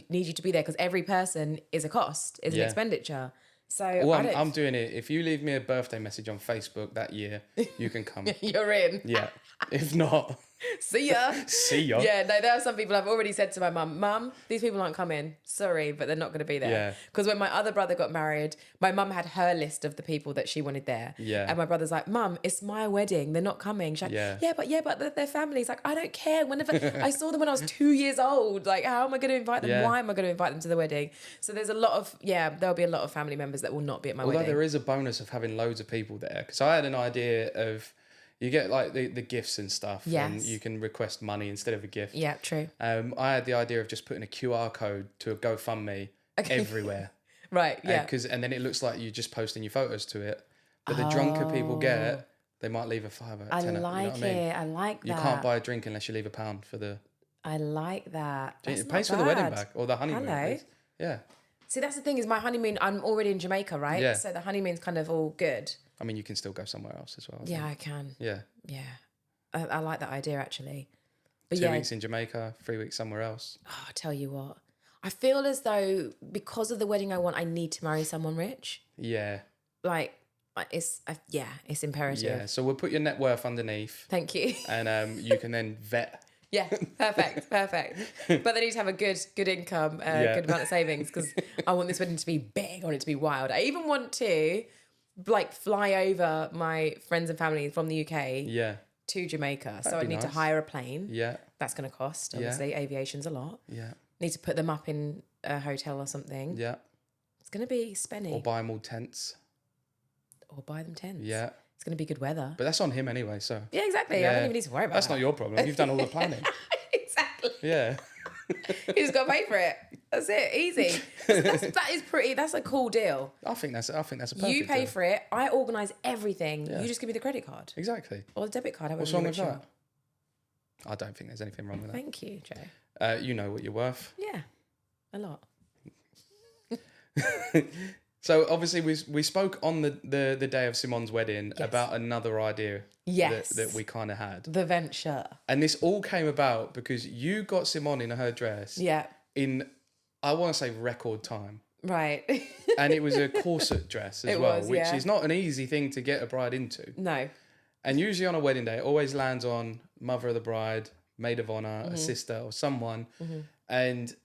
need you to be there, because every person is a cost, is an expenditure. So I'm doing it. If you leave me a birthday message on Facebook that year, you can come. You're in. Yeah. If not, see ya. See ya. Yeah, no, there are some people I've already said to my mum, these people aren't coming. Sorry, but they're not going to be there. Yeah. Because when my other brother got married, my mum had her list of the people that she wanted there. Yeah. And my brother's like, Mum, it's my wedding. They're not coming. She's like, yeah, but their families. Like, I don't care. Whenever I saw them when I was 2 years old, like, how am I going to invite them? Yeah. Why am I going to invite them to the wedding? So there's a lot of, there'll be a lot of family members that will not be at my wedding. Although there is a bonus of having loads of people there. Because I had an idea of, you get like the gifts and stuff, and you can request money instead of a gift. Yeah, true. I had the idea of just putting a QR code to a GoFundMe everywhere. Right, yeah. And then it looks like you're just posting your photos to it. But the drunker people get, they might leave a $5 I tenner. like you know what I mean? I like that. You can't buy a drink unless you leave £1 for the... I like that. It pays for the wedding back or the honeymoon. Hello. Yeah. See, that's the thing is my honeymoon, I'm already in Jamaica, right? Yeah. So the honeymoon's kind of all good. I mean, you can still go somewhere else as well. Yeah, I can. Yeah. Yeah. I like that idea, actually. But 2 weeks in Jamaica, 3 weeks somewhere else. Oh, I'll tell you what. I feel as though because of the wedding I want, I need to marry someone rich. Yeah. Like, it's imperative. Yeah, so we'll put your net worth underneath. Thank you. And you can then vet. Yeah, perfect. But they need to have a good income, good amount of savings, because I want this wedding to be big. I want it to be wild. I even want to, like, fly over my friends and family from the UK. Yeah. To Jamaica. So I need to hire a plane. Yeah. That's going to cost, obviously. Yeah. Aviation's a lot. Yeah. Need to put them up in a hotel or something. Yeah. It's going to be spenny. Or buy them all tents. Or buy them tents. Yeah. It's going to be good weather. But that's on him anyway, so. Yeah, exactly. Yeah. I don't even need to worry about That's not your problem. You've done all the planning. Exactly. Yeah. You just got to pay for it. That's it. Easy. That's a cool deal. I think that's a perfect You pay deal. for it. I organise everything. Yeah. You just give me the credit card. Exactly. Or the debit card. What's wrong with that? I don't think there's anything wrong with that. Thank you, Joe. You know what you're worth. Yeah. A lot. So obviously we spoke on the day of Simone's wedding about another idea that we kind of had. The venture. And this all came about because you got Simone in her dress in, I want to say, record time. Right. And it was a corset dress as well, which is not an easy thing to get a bride into. No. And usually on a wedding day, it always lands on mother of the bride, maid of honour, a sister or someone. Mm-hmm. And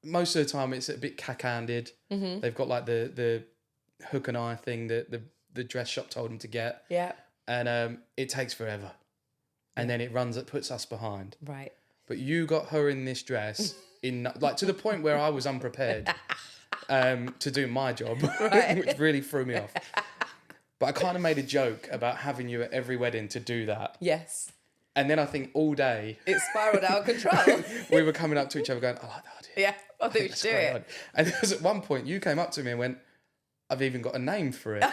most of the time it's a bit cack-handed. They've got like the hook and eye thing that the dress shop told them to get. Yeah. And it takes forever. And then it puts us behind. Right. But you got her in this dress to the point where I was unprepared to do my job, which really threw me off. But I kind of made a joke about having you at every wedding to do that. Yes. And then I think all day... It spiralled out of control. We were coming up to each other going, I like that idea. Yeah, I think we should do it. And there was at one point you came up to me and went, I've even got a name for it.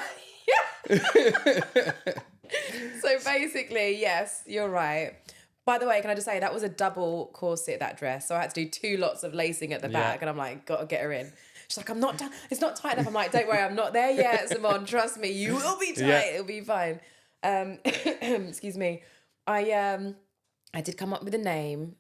So basically, yes, you're right. By the way, can I just say, that was a double corset, that dress. So I had to do 2 lots of lacing at the back. And I'm like, got to get her in. She's like, I'm not done. It's not tight enough. I'm like, don't worry, I'm not there yet, Simone. Trust me, you will be tight. Yeah. It'll be fine. Excuse me. I did come up with a name.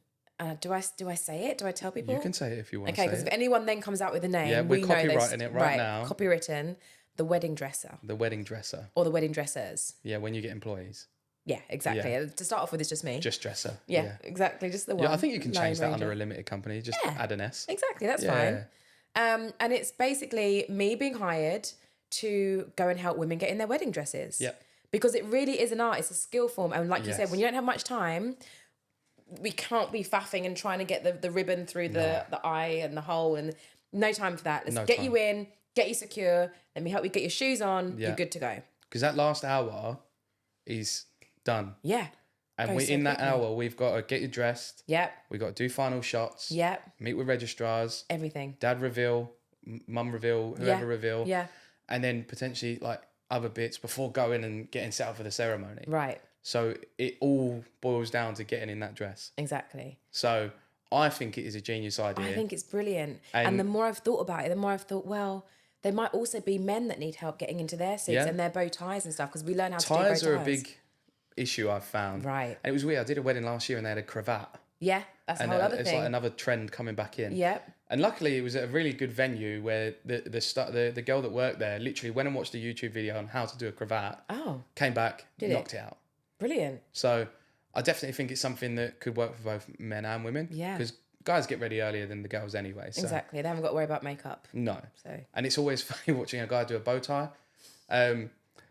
Do I say it? Do I tell people? You can say it if you want to say it. Okay, because if anyone then comes out with a name, we're copywriting it right now. Copywritten, the wedding dresser. The wedding dresser. Or the wedding dressers. Yeah, when you get employees. Yeah, exactly. Yeah. To start off with, it's just me. Just dresser. Yeah, exactly. Just the one. Yeah, I think you can change that under a limited company. Just add an S. Exactly, that's fine. And it's basically me being hired to go and help women get in their wedding dresses. Yep. Because it really is an art. It's a skill form. And like you said, when you don't have much time, we can't be faffing and trying to get the ribbon through the eye and the hole. And no time for that. Let's get you in, get you secure. Let me help you get your shoes on. You're good to go. Because that last hour is done. Yeah. And in that hour, we've got to get you dressed. Yep. We've got to do final shots. Yep. Meet with registrars. Everything. Dad reveal, mum reveal, whoever reveal. Yeah. And then potentially like other bits before going and getting set up for the ceremony. Right. So it all boils down to getting in that dress. Exactly. So I think it is a genius idea. I think it's brilliant. And the more I've thought about it, the more I've thought, well, there might also be men that need help getting into their suits and their bow ties and stuff, because we learn how to do bow ties. Ties are a big issue I've found. Right. And it was weird. I did a wedding last year and they had a cravat. Yeah, that's a whole other thing. It's like another trend coming back in. Yep. And luckily it was at a really good venue where the girl that worked there literally went and watched a YouTube video on how to do a cravat. Oh. Came back, knocked it out. Brilliant. So I definitely think it's something that could work for both men and women. Yeah. Because guys get ready earlier than the girls anyway. So. Exactly. They haven't got to worry about makeup. No. So. And it's always funny watching a guy do a bow tie.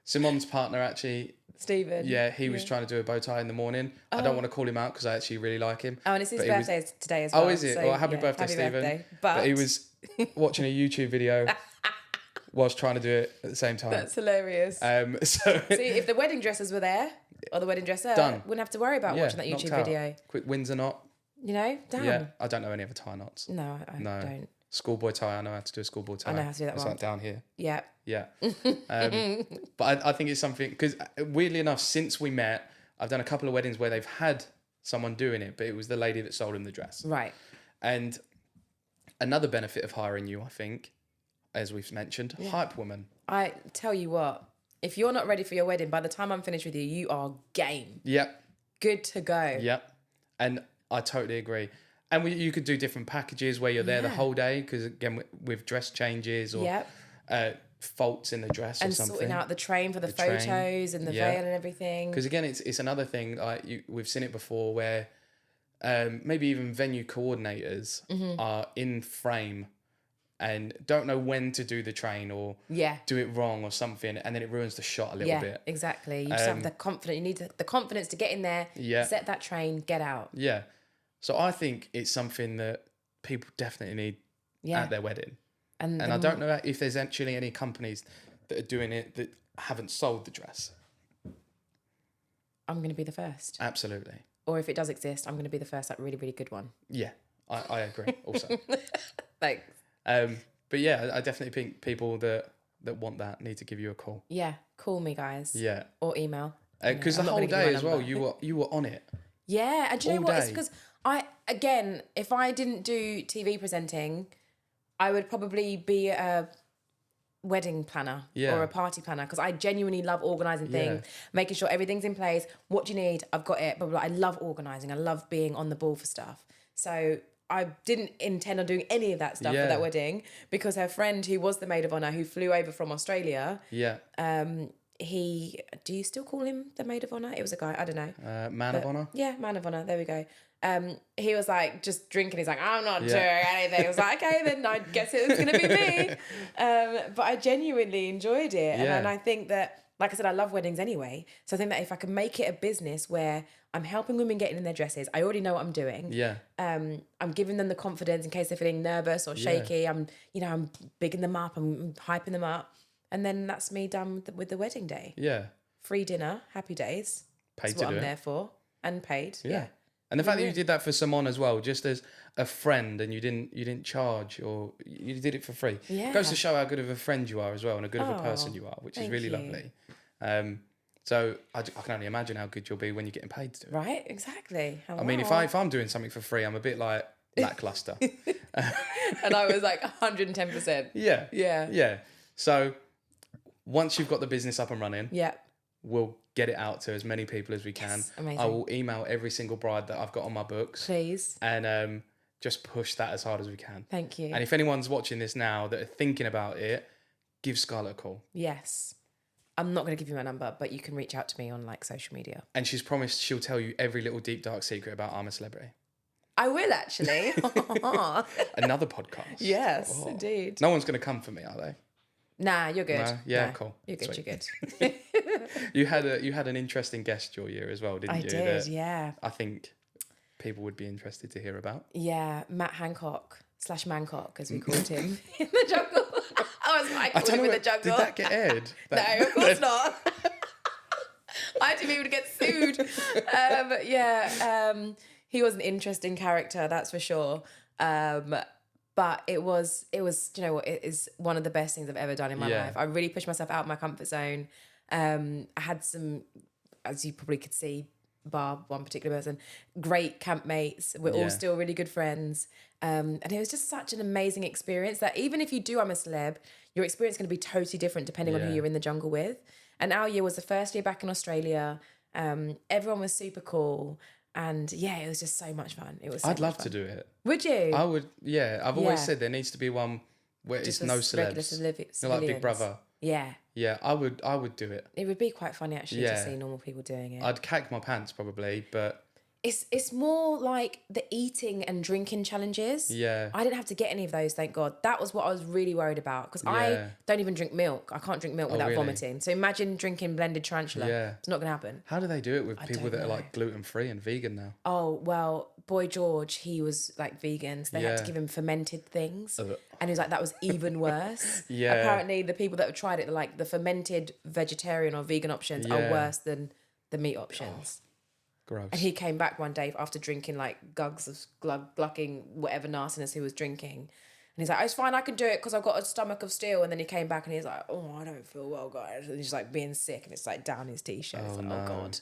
Simone's partner actually... Stephen. Yeah, he was trying to do a bow tie in the morning. I don't want to call him out because I actually really like him. Oh, and it's his birthday today as well. Oh, is it? So, well, happy birthday, Stephen. Birthday. But he was watching a YouTube video whilst trying to do it at the same time. That's hilarious. So see, if the wedding dressers were there, or the wedding dresser, wouldn't have to worry about watching that YouTube video. Quick Windsor knot. You know? Damn. Yeah, I don't know any other tie knots. No, I don't. Schoolboy tie, I know how to do a schoolboy tie. I know how to do that one. It's like down here. Yeah. Yeah. But I think it's something, because weirdly enough, since we met, I've done a couple of weddings where they've had someone doing it, but it was the lady that sold him the dress. Right. And another benefit of hiring you, I think, as we've mentioned, hype woman. I tell you what, if you're not ready for your wedding, by the time I'm finished with you, you are game. Yep. Good to go. Yep. And I totally agree. And you could do different packages where you're there the whole day, because again, with dress changes or faults in the dress and or something. Sorting out the train for the photos and the veil and everything. Because again, it's another thing, like we've seen it before where maybe even venue coordinators are in frame and don't know when to do the train or do it wrong or something, and then it ruins the shot a little bit. Yeah, exactly. You just have the confidence. You need the confidence to get in there, set that train, get out. Yeah. So I think it's something that people definitely need at their wedding. And I don't know if there's actually any companies that are doing it that haven't sold the dress. I'm going to be the first. Absolutely. Or if it does exist, I'm going to be the first, like really, really good one. Yeah, I agree also. Thanks. But yeah, I definitely think people that want that need to give you a call. Yeah, call me, guys. Yeah. Or email. Because the whole day as well, you were on it. Yeah, and do you know what? It's because if I didn't do TV presenting, I would probably be a wedding planner or a party planner, because I genuinely love organising things, making sure everything's in place. What do you need? I've got it. But I love organising. I love being on the ball for stuff. So I didn't intend on doing any of that stuff for that wedding, because her friend, who was the maid of honour, who flew over from Australia, do you still call him the maid of honour? It was a guy, I don't know. Man of honour? Yeah, man of honour, there we go. he was like just drinking. He's like, I'm not doing anything. I was like, okay, then I guess it was going to be me. But I genuinely enjoyed it. And I think that, like I said, I love weddings anyway. So I think that if I can make it a business where I'm helping women get in their dresses, I already know what I'm doing. Yeah. I'm giving them the confidence in case they're feeling nervous or shaky. I'm bigging them up. I'm hyping them up. And then that's me done with the wedding day. Yeah. Free dinner, happy days. Paid that's what I'm there for. And paid. Yeah. And the fact that you did that for someone as well, just as a friend, and you didn't charge, or you did it for free. Yeah. It goes to show how good of a friend you are as well, and how good of a person you are, which is really lovely. So I can only imagine how good you'll be when you're getting paid to do it. Right, exactly. I mean, if I'm doing something for free, I'm a bit like lackluster. And I was like 110%. Yeah. Yeah. Yeah. So once you've got the business up and running, we'll get it out to as many people as we can. Yes, amazing. I will email every single bride that I've got on my books. Please. And just push that as hard as we can. Thank you. And if anyone's watching this now that are thinking about it, give Scarlette a call. Yes. I'm not going to give you my number, but you can reach out to me on like social media. And she's promised she'll tell you every little deep dark secret about I'm a Celebrity. I will actually. Another podcast. Yes, indeed. No one's going to come for me, are they? Nah, you're good. No? Yeah, cool. You're good. Sweet. You're good. You had an interesting guest your year as well, didn't you? I did, yeah. I think people would be interested to hear about. Yeah, Matt Hancock / Mancock, as we called him in the jungle. I called him in the jungle. Did that get aired? No, of course not. I didn't even get sued. He was an interesting character, that's for sure. But it was, you know what, it is one of the best things I've ever done in my life. I really pushed myself out of my comfort zone. I had some, as you probably could see, bar one particular person, great campmates. We're all still really good friends. And it was just such an amazing experience that even if you do I'm a Celeb, your experience is going to be totally different depending on who you're in the jungle with. And our year was the first year back in Australia. Everyone was super cool. And it was just so much fun. It was. I'd love to do it. Would you? I would. Yeah, I've always said there needs to be one where just it's no celebs. Not like Big Brother. Yeah. Yeah, I would do it. It would be quite funny actually to see normal people doing it. I'd cack my pants probably, but it's more like the eating and drinking challenges. Yeah. I didn't have to get any of those, thank God. That was what I was really worried about because I don't even drink milk. I can't drink milk without vomiting. So imagine drinking blended tarantula. Yeah. It's not going to happen. How do they do it with people that are like gluten-free and vegan now? Oh, well, Boy George, he was like vegan. So they had to give him fermented things. And he was like, that was even worse. Apparently the people that have tried it, like the fermented vegetarian or vegan options are worse than the meat options. Gross. And he came back one day after drinking like gugs of glucking whatever nastiness he was drinking. And he's like, oh, it's fine, I can do it because I've got a stomach of steel. And then he came back and he's like, oh, I don't feel well, guys. And he's like being sick and it's like down his t-shirt. It's like, oh, God.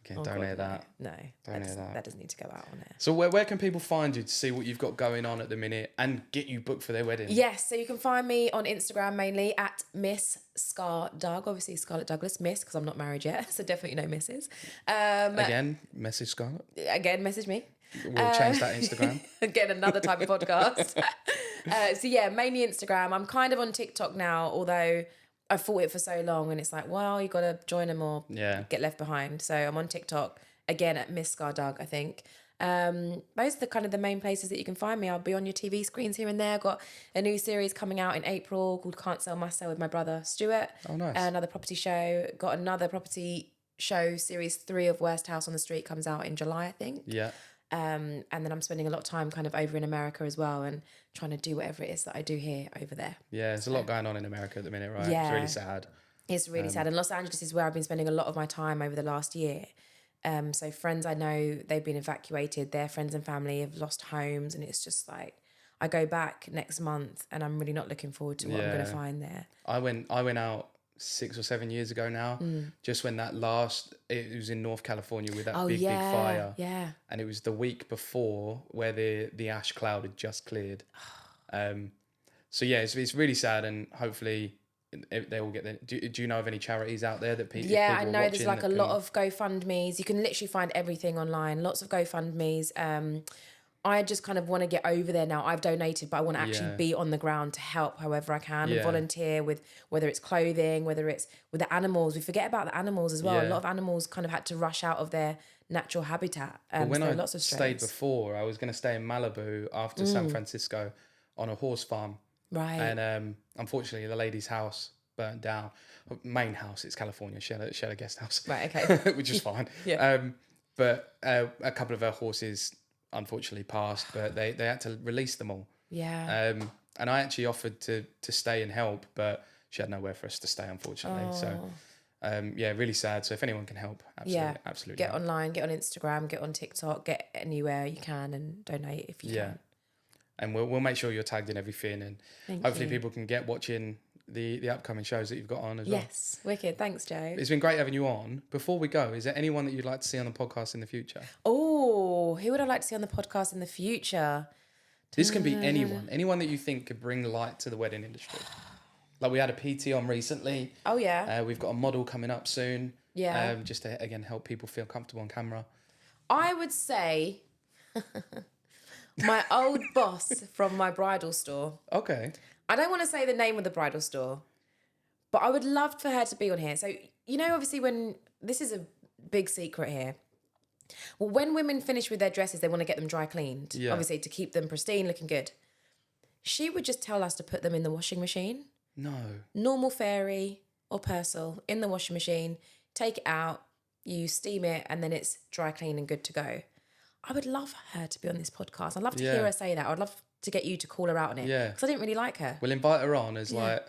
Okay, don't hear that. No, that doesn't need to go out on it. So where can people find you to see what you've got going on at the minute and get you booked for their wedding? Yes, so you can find me on Instagram mainly at Miss Scar Doug, obviously Scarlette Douglas, Miss, because I'm not married yet, so definitely no Misses. Again, message Scarlette. Again, message me. We'll change that Instagram. Again, another type of podcast. Mainly Instagram. I'm kind of on TikTok now, although I fought it for so long and it's like, well, you got to join them or get left behind. So I'm on TikTok, again, at Miss Scar Doug, I think. Those are the main places that you can find me. I'll be on your TV screens here and there. I've got a new series coming out in April called Can't Sell Must Sell with my brother Stuart. Oh, nice. Another property show. Got another property show, series 3 of Worst House on the Street comes out in July, I think. Yeah. And then I'm spending a lot of time kind of over in America as well and trying to do whatever it is that I do here over there. Yeah, there's a lot going on in America at the minute, right? Yeah. It's really sad. It's really sad. And Los Angeles is where I've been spending a lot of my time over the last year. So friends I know, they've been evacuated. Their friends and family have lost homes. And it's just like, I go back next month and I'm really not looking forward to what I'm going to find there. I went out 6 or 7 years ago now, just when it was in North California with that big fire. Yeah. And it was the week before where the ash cloud had just cleared. So yeah, it's really sad, and hopefully they will get there. Do you know of any charities out there that people? Yeah, I know there's like a lot of GoFundMe's. You can literally find everything online. Lots of GoFundMe's. I just kind of want to get over there now. I've donated, but I want to actually be on the ground to help however I can and volunteer with whether it's clothing, whether it's with the animals. We forget about the animals as well. A lot of animals kind of had to rush out of their natural habitat. When I stayed before, I was going to stay in Malibu after San Francisco on a horse farm. Right. And unfortunately, the lady's house burnt down. Main house, it's California. She had a guest house. Right, okay. Which is fine. But a couple of her horses unfortunately passed, but they had to release them all. Yeah. And I actually offered to stay and help, but she had nowhere for us to stay, unfortunately. Oh. So, really sad. So if anyone can help, absolutely. Get online, get on Instagram, get on TikTok, get anywhere you can and donate if you can. And we'll make sure you're tagged in everything, and hopefully people can get watching the upcoming shows that you've got on as well. Yes, wicked. Thanks, Joe. It's been great having you on. Before we go, is there anyone that you'd like to see on the podcast in the future? Oh, who would I like to see on the podcast in the future? This can be anyone that you think could bring light to the wedding industry. Like we had a PT on recently. Oh yeah. We've got a model coming up soon. Yeah. Just to again help people feel comfortable on camera. I would say my old boss from my bridal store. Okay. I don't want to say the name of the bridal store, but I would love for her to be on here. So, obviously when, this is a big secret here. Well, when women finish with their dresses, they want to get them dry cleaned, obviously to keep them pristine, looking good. She would just tell us to put them in the washing machine. No. Normal fairy or Persil in the washing machine, take it out, you steam it, and then it's dry clean and good to go. I would love her to be on this podcast. I'd love to hear her say that. I'd love to get you to call her out on it. Yeah. Because I didn't really like her. We'll invite her on as we're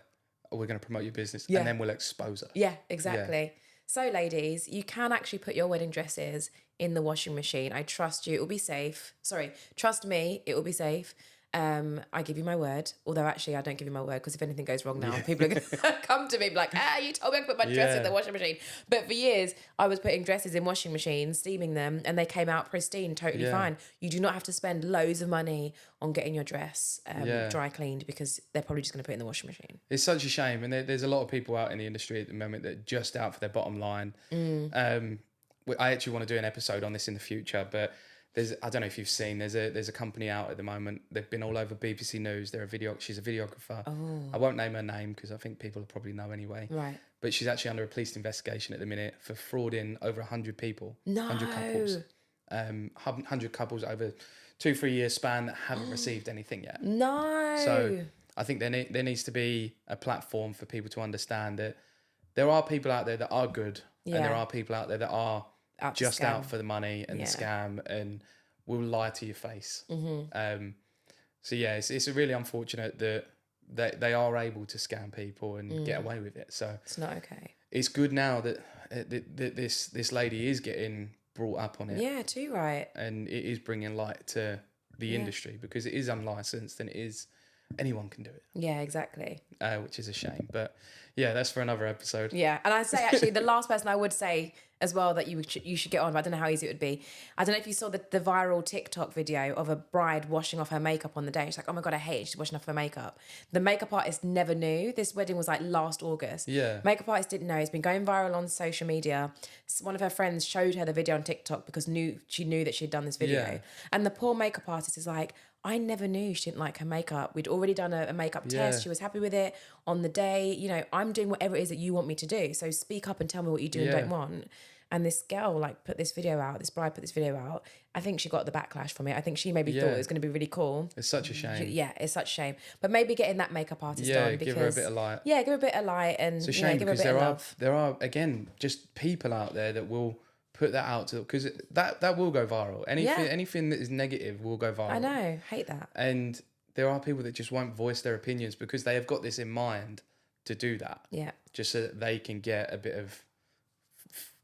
going to promote your business and then we'll expose her. Yeah, exactly. Yeah. So ladies, you can actually put your wedding dresses in the washing machine. I trust you. It will be safe. Sorry, trust me. It will be safe. I give you my word. Although actually I don't give you my word because if anything goes wrong now, people are going to come to me and be like, you told me I could put my dress in the washing machine. But for years, I was putting dresses in washing machines, steaming them, and they came out pristine, totally fine. You do not have to spend loads of money on getting your dress dry cleaned because they're probably just going to put it in the washing machine. It's such a shame. And there's a lot of people out in the industry at the moment that are just out for their bottom line. I actually want to do an episode on this in the future, but I don't know if you've seen, there's a company out at the moment. They've been all over BBC News. She's a videographer. Oh. I won't name her name because I think people will probably know anyway. Right. But she's actually under a police investigation at the minute for frauding over 100 people. No. 100 couples. 100 couples over 2-3 year span that haven't received anything yet. No. So I think there needs to be a platform for people to understand that there are people out there that are good and there are people out there that are just out for the money and the scam and will lie to your face. Mm-hmm. So it's really unfortunate that they are able to scam people and get away with it. So it's not okay. It's good now that this lady is getting brought up on it. Yeah, too right. And it is bringing light to the industry because it is unlicensed and it is anyone can do it. Yeah, exactly. Which is a shame, but that's for another episode. Yeah, and I'd say actually the last person I would say as well that you should get on, but I don't know how easy it would be. I don't know if you saw the viral TikTok video of a bride washing off her makeup on the day. She's like, oh my God, I hate it. She's washing off her makeup. The makeup artist never knew. This wedding was like last August. Yeah. Makeup artist didn't know. It's been going viral on social media. One of her friends showed her the video on TikTok because she knew that she'd done this video. Yeah. And the poor makeup artist is like, I never knew she didn't like her makeup. We'd already done a makeup test. She was happy with it on the day. I'm doing whatever it is that you want me to do. So speak up and tell me what you do and don't want. And this girl put this video out, this bride put this video out. I think she got the backlash from it. I think she maybe thought it was going to be really cool. It's such a shame. It's such a shame. But maybe getting that makeup artist on because... give her a bit of light. Yeah, give her a bit of light and it's a shame give her a because bit of love. There are, again, just people out there that will put that out because that will go viral. Anything that is negative will go viral. I know, hate that. And there are people that just won't voice their opinions because they have got this in mind to do that. Yeah. Just so that they can get a bit of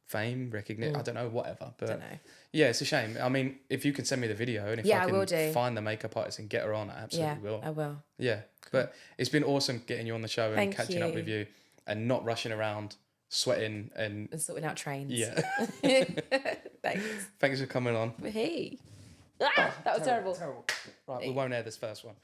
fame, recognition, I don't know, whatever. But don't know. Yeah, it's a shame. I mean, if you can send me the video and if I can find the makeup artist and get her on, I absolutely will. I will. Yeah. Cool. But it's been awesome getting you on the show and catching up with you and not rushing around, sweating and sorting out trains. Yeah. Thanks. Thanks for coming on. Hey. That was terrible. Right, we won't air this first one.